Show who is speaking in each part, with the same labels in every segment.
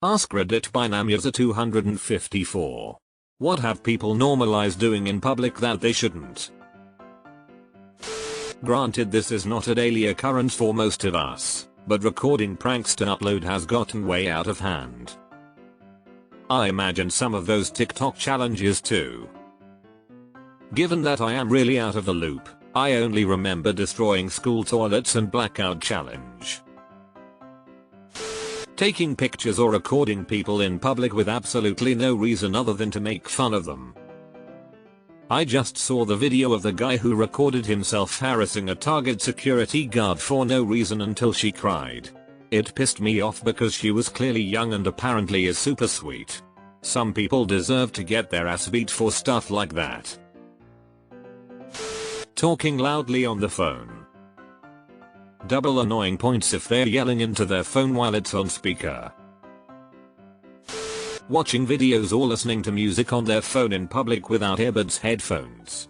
Speaker 1: AskReddit by Namuser 254. What have people normalized doing in public that they shouldn't? Granted, this is not a daily occurrence for most of us, but recording pranks to upload has gotten way out of hand. I imagine some of those TikTok challenges too. Given that I am really out of the loop, I only remember destroying school toilets and blackout challenge. Taking pictures or recording people in public with absolutely no reason other than to make fun of them. I just saw the video of the guy who recorded himself harassing a Target security guard for no reason until she cried. It pissed me off because she was clearly young and apparently is super sweet. Some people deserve to get their ass beat for stuff like that. Talking loudly on the phone. Double annoying points if they're yelling into their phone while it's on speaker. Watching videos or listening to music on their phone in public without earbuds headphones.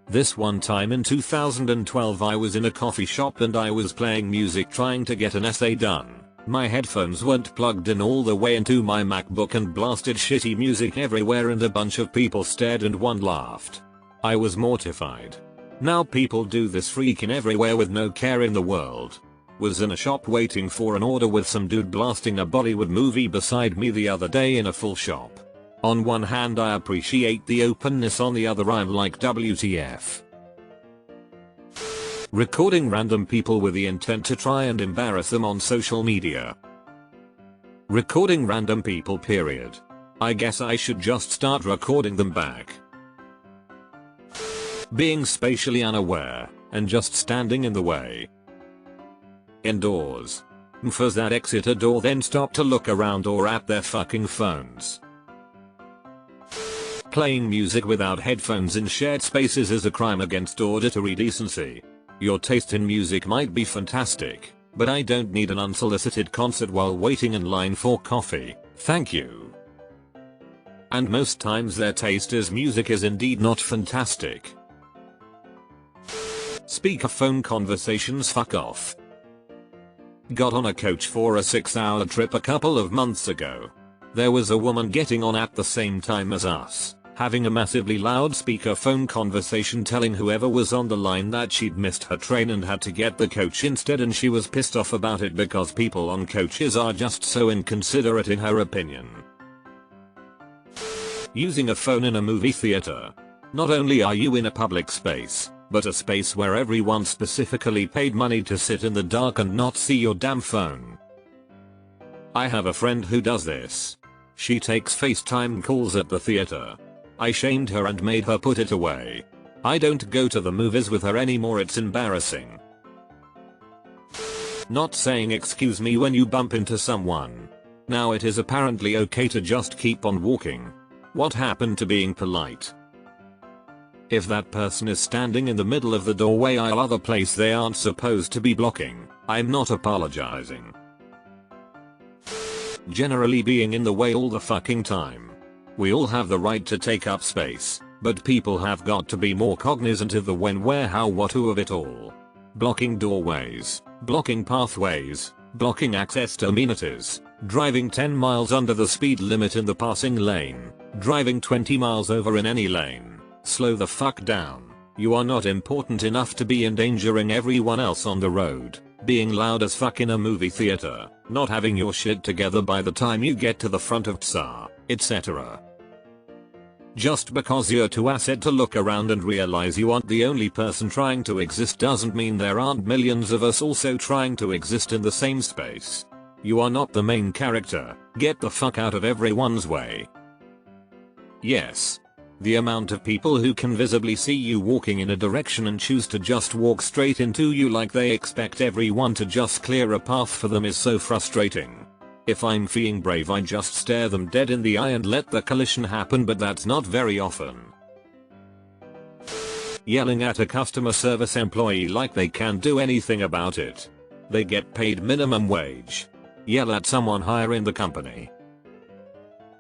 Speaker 1: This one time in 2012 I was in a coffee shop and I was playing music trying to get an essay done. My headphones weren't plugged in all the way into my MacBook and blasted shitty music everywhere and a bunch of people stared and one laughed. I was mortified. Now people do this freaking everywhere with no care in the world. Was in a shop waiting for an order with some dude blasting a Bollywood movie beside me the other day in a full shop. On one hand I appreciate the openness, on the other I'm like WTF. Recording random people with the intent to try and embarrass them on social media. Recording random people period. I guess I should just start recording them back. Being spatially unaware and just standing in the way. Indoors. Mfers that exit a door then stop to look around or at their fucking phones. Playing music without headphones in shared spaces is a crime against auditory decency. Your taste in music might be fantastic, but I don't need an unsolicited concert while waiting in line for coffee, thank you. And most times their taste in music is indeed not fantastic. Speakerphone conversations, fuck off. Got on a coach for a 6-hour trip a couple of months ago. There was a woman getting on at the same time as us, having a massively loud speakerphone conversation telling whoever was on the line that she'd missed her train and had to get the coach instead, and she was pissed off about it because people on coaches are just so inconsiderate in her opinion. Using a phone in a movie theater. Not only are you in a public space, but a space where everyone specifically paid money to sit in the dark and not see your damn phone. I have a friend who does this. She takes FaceTime calls at the theater. I shamed her and made her put it away. I don't go to the movies with her anymore, it's embarrassing. Not saying excuse me when you bump into someone. Now it is apparently okay to just keep on walking. What happened to being polite? If that person is standing in the middle of the doorway aisle, other place they aren't supposed to be blocking, I'm not apologizing. Generally being in the way all the fucking time. We all have the right to take up space, but people have got to be more cognizant of the when, where, how, what, who of it all. Blocking doorways, blocking pathways, blocking access to amenities, driving 10 miles under the speed limit in the passing lane, driving 20 miles over in any lane. Slow the fuck down. You are not important enough to be endangering everyone else on the road. Being loud as fuck in a movie theater. Not having your shit together by the time you get to the front of TSA, etc. Just because you're too asset to look around and realize you aren't the only person trying to exist doesn't mean there aren't millions of us also trying to exist in the same space. You are not the main character. Get the fuck out of everyone's way. Yes. The amount of people who can visibly see you walking in a direction and choose to just walk straight into you like they expect everyone to just clear a path for them is so frustrating. If I'm feeling brave I just stare them dead in the eye and let the collision happen, but that's not very often. Yelling at a customer service employee like they can't do anything about it. They get paid minimum wage. Yell at someone higher in the company.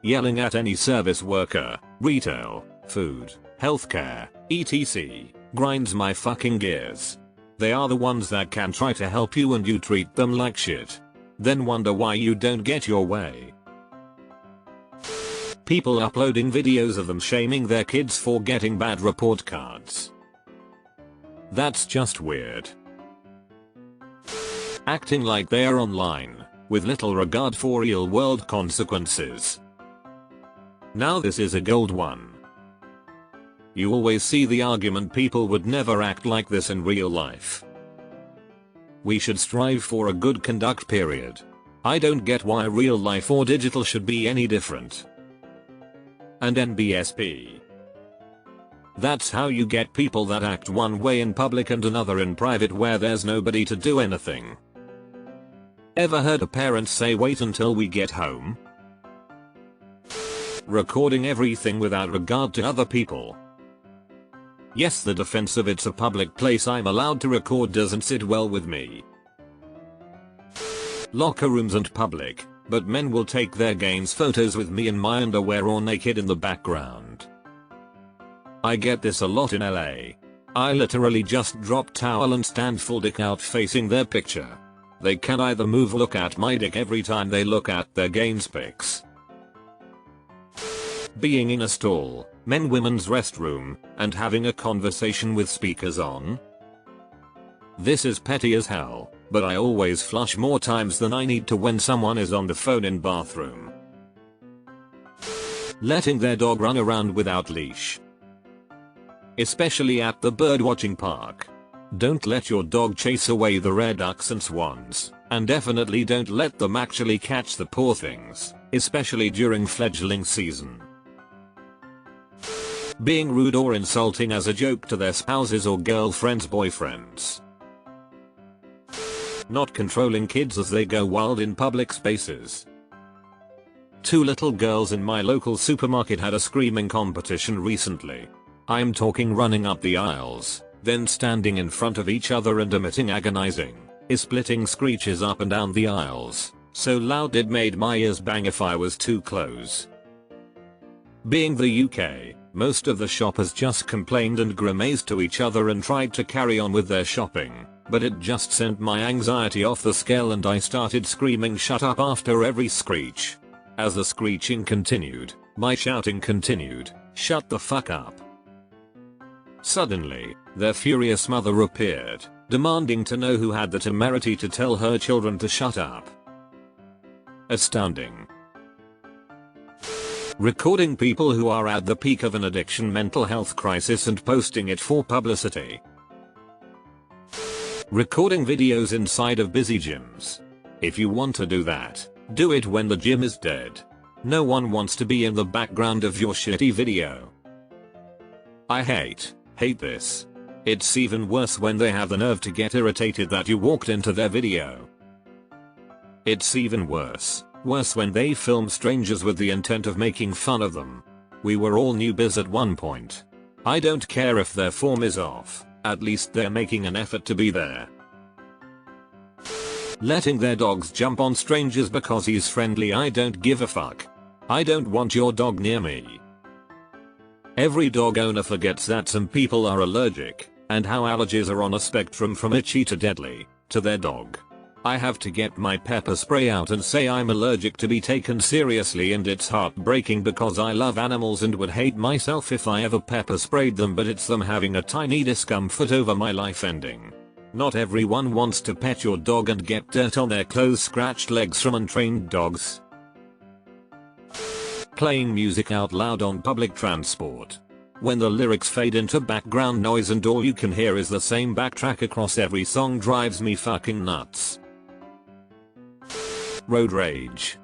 Speaker 1: Yelling at any service worker, retail, food, healthcare, etc. grinds my fucking gears. They are the ones that can try to help you and you treat them like shit. then wonder why you don't get your way. People uploading videos of them shaming their kids for getting bad report cards. That's just weird. Acting like they're online, with little regard for real world consequences. Now this is a gold one. You always see the argument people would never act like this in real life. We should strive for a good conduct period. I don't get why real life or digital should be any different. And NBSP. That's how you get people that act one way in public and another in private where there's nobody to do anything. Ever heard a parent say wait until we get home? Recording everything without regard to other people. Yes, the defense of it's a public place I'm allowed to record doesn't sit well with me. Locker rooms and public, but men will take their gains photos with me in my underwear or naked in the background. I get this a lot in LA. I literally just drop towel and stand full dick out facing their picture. They can either move or look at my dick every time they look at their gains pics. Being in a stall, men/women's restroom, and having a conversation with speakers on. This is petty as hell, but I always flush more times than I need to when someone is on the phone in bathroom. Letting their dog run around without leash. Especially at the birdwatching park. Don't let your dog chase away the red ducks and swans, and definitely don't let them actually catch the poor things, especially during fledgling season. Being rude or insulting as a joke to their spouses or girlfriends, boyfriends. Not controlling kids as they go wild in public spaces. 2 little girls in my local supermarket had a screaming competition recently. I'm talking running up the aisles, then standing in front of each other and emitting agonizing, splitting screeches up and down the aisles, so loud it made my ears bang if I was too close. Being the UK, most of the shoppers just complained and grimaced to each other and tried to carry on with their shopping, but it just sent my anxiety off the scale and I started screaming shut up after every screech. As the screeching continued, my shouting continued, shut the fuck up. Suddenly, their furious mother appeared, demanding to know who had the temerity to tell her children to shut up. Astounding. Recording people who are at the peak of an addiction mental health crisis and posting it for publicity. Recording videos inside of busy gyms. If you want to do that, do it when the gym is dead. No one wants to be in the background of your shitty video. I hate this. It's even worse when they have the nerve to get irritated that you walked into their video. It's even worse when they film strangers with the intent of making fun of them. We were all newbies at one point. I don't care if their form is off, at least they're making an effort to be there. Letting their dogs jump on strangers because he's friendly. I don't give a fuck. I don't want your dog near me. Every dog owner forgets that some people are allergic, and how allergies are on a spectrum from itchy to deadly, to their dog. I have to get my pepper spray out and say I'm allergic to be taken seriously, and it's heartbreaking because I love animals and would hate myself if I ever pepper sprayed them, but it's them having a tiny discomfort over my life ending. Not everyone wants to pet your dog and get dirt on their clothes, scratched legs from untrained dogs. Playing music out loud on public transport. When the lyrics fade into background noise and all you can hear is the same backtrack across every song drives me fucking nuts. Road rage.